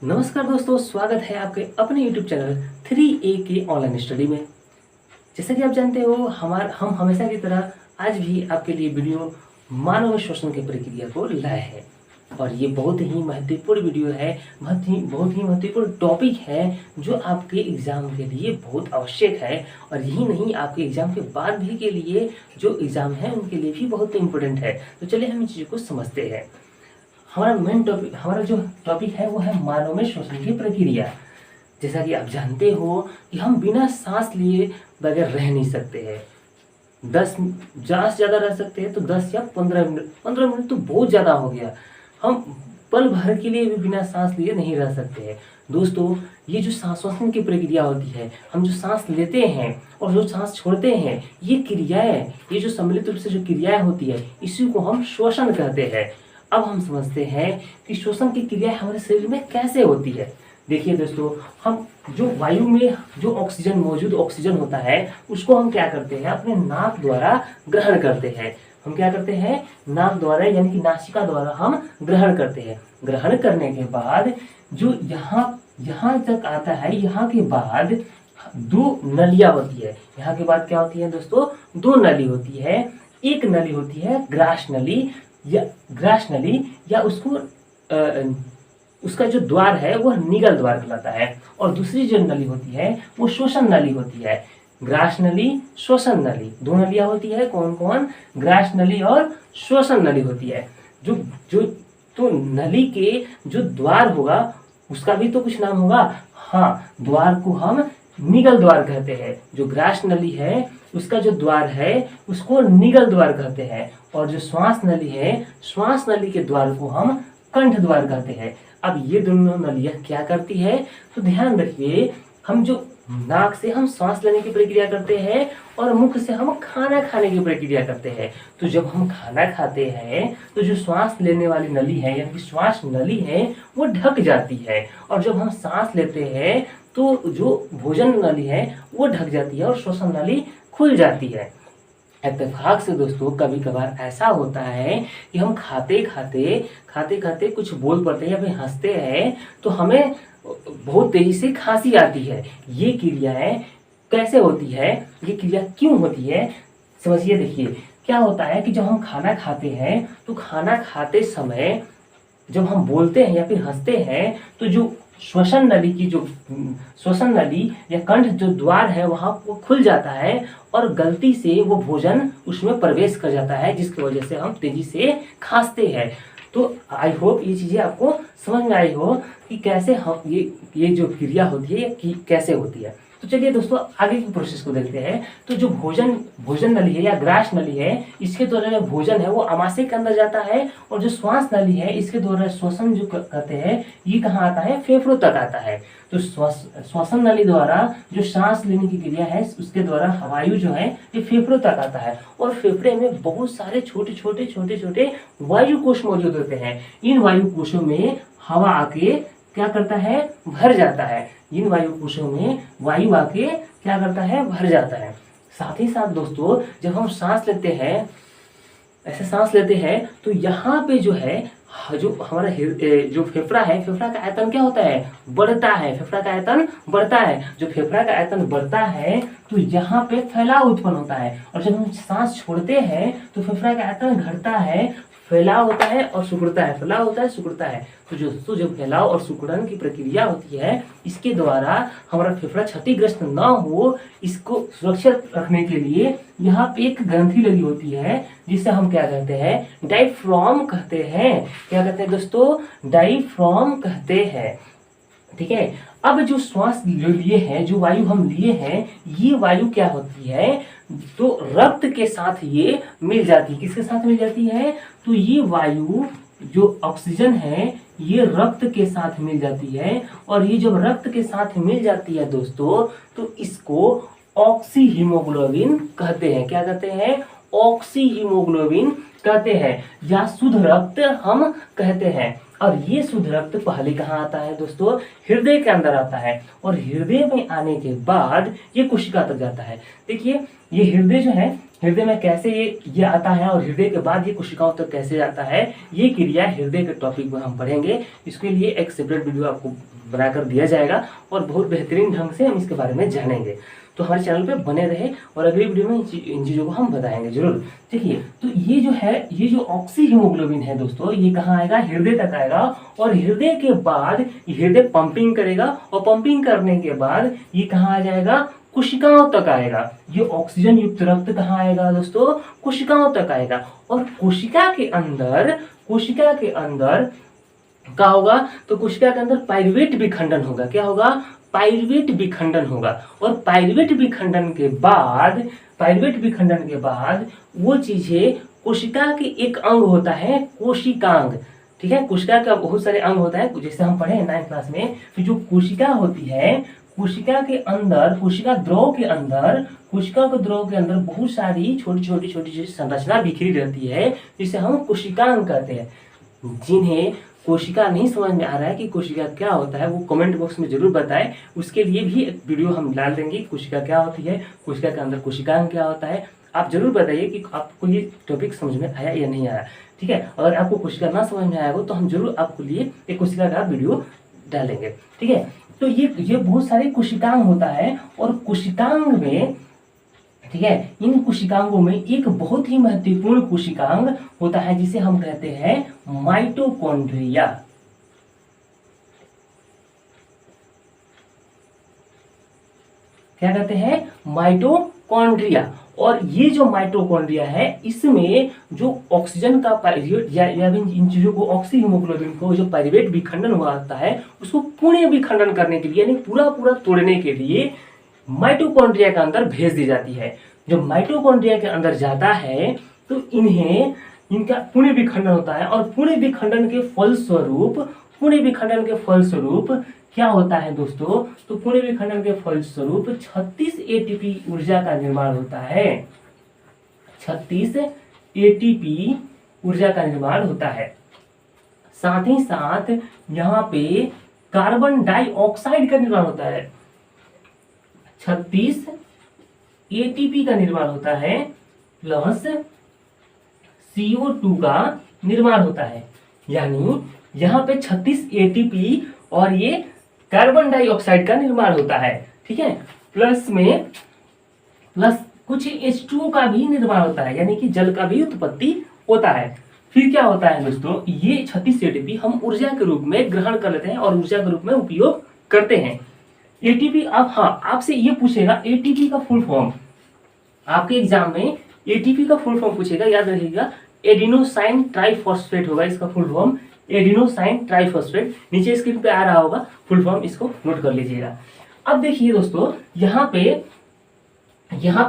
नमस्कार दोस्तों, स्वागत है आपके अपने YouTube चैनल 3A के ऑनलाइन स्टडी में। जैसा कि आप जानते हो, हम हमेशा की तरह आज भी आपके लिए वीडियो मानव श्वसन की प्रक्रिया को लाए हैं। और ये बहुत ही महत्वपूर्ण वीडियो है, बहुत ही महत्वपूर्ण टॉपिक है जो आपके एग्ज़ाम के लिए बहुत आवश्यक है। और यही नहीं, आपके एग्ज़ाम के बाद भी के लिए जो एग्ज़ाम है उनके लिए भी बहुत इम्पोर्टेंट है। तो चलिए हम इन चीज़ों को समझते हैं। हमारा जो टॉपिक है वो है मानव में श्वसन की प्रक्रिया। जैसा कि आप जानते हो कि हम बिना सांस लिए बगैर रह नहीं सकते हैं। 10 ज़्यादा से ज़्यादा रह सकते हैं तो 10 या 15 मिनट। 15 मिनट तो बहुत ज़्यादा हो गया। हम पल भर के लिए भी बिना सांस लिए नहीं रह सकते हैं। दोस्तों, ये जो श्वसन की प्रक्रिया होती है, हम जो सांस लेते हैं और जो सांस छोड़ते हैं, ये क्रियाएं, ये जो सम्मिलित रूप से जो क्रियाएं होती है, इसी को हम श्वसन कहते हैं। अब हम समझते हैं कि श्वसन की क्रिया हमारे शरीर में कैसे होती है। देखिए दोस्तों, हम जो वायु में जो मौजूद ऑक्सीजन होता है, उसको हम क्या करते हैं, अपने नाक द्वारा ग्रहण करते हैं। हम क्या करते हैं, नाक द्वारा यानी कि नासिका द्वारा हम ग्रहण करते हैं। ग्रहण करने के बाद जो यहाँ तक आता है, यहाँ के बाद 2 नलियाँ होती है। यहाँ के बाद क्या होती है दोस्तों, 2 नली होती है। एक नली होती है ग्रास नली या उसका जो द्वार है वह निगल द्वार कहलाता है। और दूसरी जो नली होती है वो श्वसन नली होती है। ग्रास नली, श्वसन नली, 2 नलियां होती है। कौन कौन? ग्रास नली और श्वसन नली होती है। जो जो तो नली के जो द्वार होगा उसका भी तो कुछ नाम होगा। हाँ, द्वार को हम निगल द्वार कहते हैं। जो ग्रास नली है उसका जो द्वार है उसको निगल द्वार कहते हैं। और जो श्वास नली है, श्वास नली के द्वार को हम कंठ द्वार कहते हैं। अब ये दोनों नलियां क्या करती है, तो ध्यान रखिए, हम जो नाक से हम सांस लेने की प्रक्रिया करते हैं और मुख से हम खाना खाने की प्रक्रिया करते हैं। तो जब हम खाना खाते हैं तो जो श्वास लेने वाली नली है यानी कि श्वास नली है वो ढक जाती है। और जब हम सांस लेते हैं तो जो भोजन नली है वो ढक जाती है और श्वसन नली खुल जाती है। इत्तेफाक से दोस्तों, कभी कभार ऐसा होता है कि हम खाते खाते कुछ बोल पड़ते हैं या फिर हंसते हैं तो हमें बहुत तेजी से खांसी आती है। ये क्रियाएं कैसे होती है, ये क्रिया क्यों होती है, समझिए। देखिए, क्या होता है कि जब हम खाना खाते हैं तो खाना खाते समय जब हम बोलते हैं या फिर हंसते हैं तो जो श्वसन नली या कंठ जो द्वार है वहां वो खुल जाता है और गलती से वो भोजन उसमें प्रवेश कर जाता है, जिसकी वजह से हम तेजी से खांसते हैं। तो आई होप ये चीजें आपको समझ में आई हो कि कैसे हम ये जो क्रिया होती है ये कैसे होती है। तो चलिए दोस्तों, आगे की प्रोसेस को देखते हैं। तो जो भोजन नली है या ग्रास नली है, इसके द्वारा जो भोजन है वो आमाशय के अंदर जाता है। और जो श्वास नली है इसके द्वारा श्वसन जो करते हैं ये कहाँ आता है, फेफड़ों तक आता है। तो श्वसन नली द्वारा जो सांस लेने की क्रिया है उसके द्वारा वायु जो है ये फेफड़ों तक आता है। और फेफड़े में बहुत सारे छोटे छोटे वायु कोश मौजूद होते हैं। इन वायु कोशों में हवा आके क्या करता है, भर जाता है। इन वायु कोशों में वायु आके क्या करता है, भर जाता है। साथ ही साथ दोस्तों, जब हम सांस लेते हैं, ऐसे सांस लेते हैं तो यहाँ पे जो है जो हमारा जो फेफड़ा है, फेफड़ा का आयतन क्या होता है, बढ़ता है। फेफड़ा का आयतन बढ़ता है। जो फेफड़ा का आयतन बढ़ता है तो यहाँ पे फैलाव उत्पन्न होता है। और जब हम सांस छोड़ते हैं तो फेफड़ा का आयतन घटता है, फैलाव होता है और सिकुड़ता है, फैलाव होता है, सिकुड़ता है। तो दोस्तों, जो फैलाव और सिकुड़न की प्रक्रिया होती है इसके द्वारा हमारा फेफड़ा क्षतिग्रस्त ना हो, इसको सुरक्षित रखने के लिए यहाँ पे एक ग्रंथि लगी होती है जिसे हम क्या कहते हैं, डायफ्राम कहते हैं। क्या कहते हैं दोस्तों, डायफ्राम कहते हैं। ठीक है। अब जो श्वास लिए हैं, जो वायु हम लिए हैं, ये वायु क्या होती है, तो रक्त के साथ ये मिल जाती है। किसके साथ मिल जाती है, तो ये वायु जो ऑक्सीजन है ये रक्त के साथ मिल जाती है। और ये जब रक्त के साथ मिल जाती है दोस्तों, तो इसको ऑक्सी हीमोग्लोबिन कहते हैं। क्या कहते हैं, ऑक्सी हीमोग्लोबिन कहते हैं या शुद्ध रक्त हम कहते हैं। और ये शुद्ध रक्त पहले कहाँ आता है दोस्तों, हृदय के अंदर आता है। और हृदय में आने के बाद ये कोशिका तक जाता है। देखिए, ये हृदय जो है, हृदय में कैसे ये आता है और हृदय के बाद ये कोशिकाओं तक कैसे जाता है, ये क्रिया हृदय के टॉपिक में हम पढ़ेंगे। इसके लिए एक सेपरेट वीडियो आपको बनाकर दिया जाएगा और बहुत बेहतरीन ढंग से हम इसके बारे में जानेंगे। तो हमारे चैनल पे बने रहे और अगली वीडियो में इन चीज़ों को हम बताएंगे जरूर। देखिए, तो ये जो है, ये जो ऑक्सी हीमोग्लोबिन है दोस्तों, ये कहाँ आएगा, हृदय तक आएगा और हृदय के बाद हृदय पंपिंग करेगा और पंपिंग करने के बाद ये कहाँ आ जाएगा, कोशिकाओं तक आएगा। ये ऑक्सीजन युक्त रक्त कहाँ आएगा दोस्तों, कोशिकाओं तक आएगा। और कोशिका के अंदर क्या होगा, तो कोशिका के अंदर पाइरुवेट विखंडन होगा। क्या होगा, पाइरुवेट विखंडन होगा। और पाइरुवेट विखंडन के बाद वो चीजें, कोशिका के एक अंग होता है कोशिकांग, ठीक है। कोशिका का बहुत सारे अंग होता है, जैसे हम पढ़े हैं 9th क्लास में। तो जो कोशिका होती है, कोशिका के अंदर, कोशिका के द्रव के अंदर बहुत सारी छोटी संरचना बिखरी रहती है, जिसे हम कोशिकांग कहते हैं। जिन्हें कोशिका नहीं समझ में आ रहा है कि कोशिका क्या होता है, वो कमेंट बॉक्स में जरूर बताएं। उसके लिए भी एक वीडियो हम डाल देंगे, कोशिका क्या होती है, कोशिका के अंदर कोशिकांग क्या होता है। आप जरूर बताइए कि आपको ये टॉपिक समझ में आया या नहीं आया, ठीक है। अगर आपको कोशिका ना समझ में आया हो तो हम जरूर आपके लिए एक कोशिका का वीडियो डालेंगे, ठीक है। तो ये बहुत सारे कोशिकांग होता है और कोशिकांग में, ठीक है, इन कोशिकांगों में एक बहुत ही महत्वपूर्ण कोशिकांग होता है जिसे हम कहते हैं माइटोकॉन्ड्रिया। क्या कहते हैं, माइटोकॉन्ड्रिया। और ये जो माइटोकॉन्ड्रिया है, इसमें जो ऑक्सीजन का पाइरुवेट या इन चीजों को, ऑक्सी हीमोग्लोबिन को जो पाइरुवेट विखंडन हुआ होता है, उसको पुण्य विखंडन करने के लिए, यानी पूरा तोड़ने के लिए माइटोकॉन्ड्रिया के अंदर भेज दी जाती है। जब माइटोकॉन्ड्रिया के अंदर जाता है तो इनका पुण्य विखंडन होता है और पुण्य विखंडन के फलस्वरूप क्या होता है दोस्तों, तो पुण्य विखंडन के फलस्वरूप 36 एटीपी ऊर्जा का निर्माण होता है। 36 एटीपी ऊर्जा का निर्माण होता है। साथ ही साथ यहाँ पे कार्बन डाइऑक्साइड का निर्माण होता है। 36 एटीपी का निर्माण होता है प्लस CO2 का निर्माण होता है। यानी यहाँ पे 36 एटीपी और ये कार्बन डाइऑक्साइड का निर्माण होता है, ठीक है। प्लस कुछ H2O का भी निर्माण होता है, यानी कि जल का भी उत्पत्ति होता है। फिर क्या होता है दोस्तों, ये 36 एटीपी हम ऊर्जा के रूप में ग्रहण कर लेते हैं और ऊर्जा के रूप में उपयोग करते हैं। एटीपी, अब हाँ, आपसे ये पूछेगा एटीपी का फुल फॉर्म, आपके एग्जाम में एटीपी का फुल फॉर्म पूछेगा, याद रखिएगा, एडिनोसाइन ट्राइफॉस्फेट होगा इसका फुल फॉर्म, एडिनोसाइन ट्राइफॉस्फेट। नीचे स्क्रीन पे आ रहा होगा फुल फॉर्म, इसको नोट कर लीजिएगा। अब देखिए दोस्तों, यहाँ पे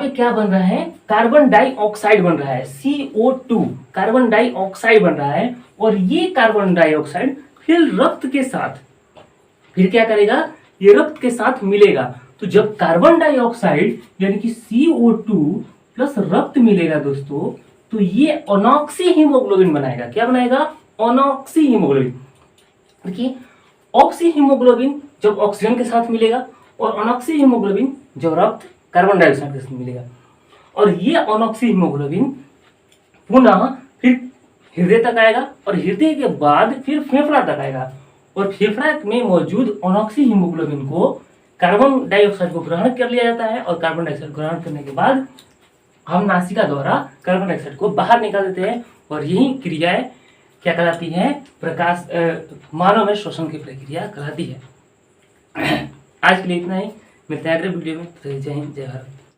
क्या बन रहा है, कार्बन डाइऑक्साइड बन रहा है, CO2 कार्बन डाइऑक्साइड बन रहा है। और ये कार्बन डाइऑक्साइड फिर रक्त के साथ, फिर क्या करेगा, ये रक्त के साथ मिलेगा। तो जब कार्बन डाइऑक्साइड यानी कि CO2 प्लस रक्त मिलेगा दोस्तों, तो ये अनॉक्सी हीमोग्लोबिन बनाएगा। क्या बनाएगा, अनॉक्सी हीमोग्लोबिन। देखिए, ऑक्सी हीमोग्लोबिन जब ऑक्सीजन के साथ मिलेगा और अनॉक्सी हीमोग्लोबिन जब रक्त कार्बन डाइऑक्साइड के साथ मिलेगा। और ये अनॉक्सी हीमोग्लोबिन पुनः फिर हृदय तक आएगा और हृदय के बाद फिर फेफड़ा तक आएगा। और फेफड़ा में मौजूद अनॉक्सी हीमोग्लोबिन को, कार्बन डाइऑक्साइड को ग्रहण कर लिया जाता है और कार्बन डाइऑक्साइड ग्रहण करने के बाद हम नासिका द्वारा कार्बन डाइऑक्साइड को बाहर निकाल देते हैं। और यही क्रियाएं क्या कहलाती है, मानव में श्वसन की प्रक्रिया कहलाती है। आज के लिए इतना ही, मिलते हैं अगले वीडियो में। जय हिंद, जय भारत।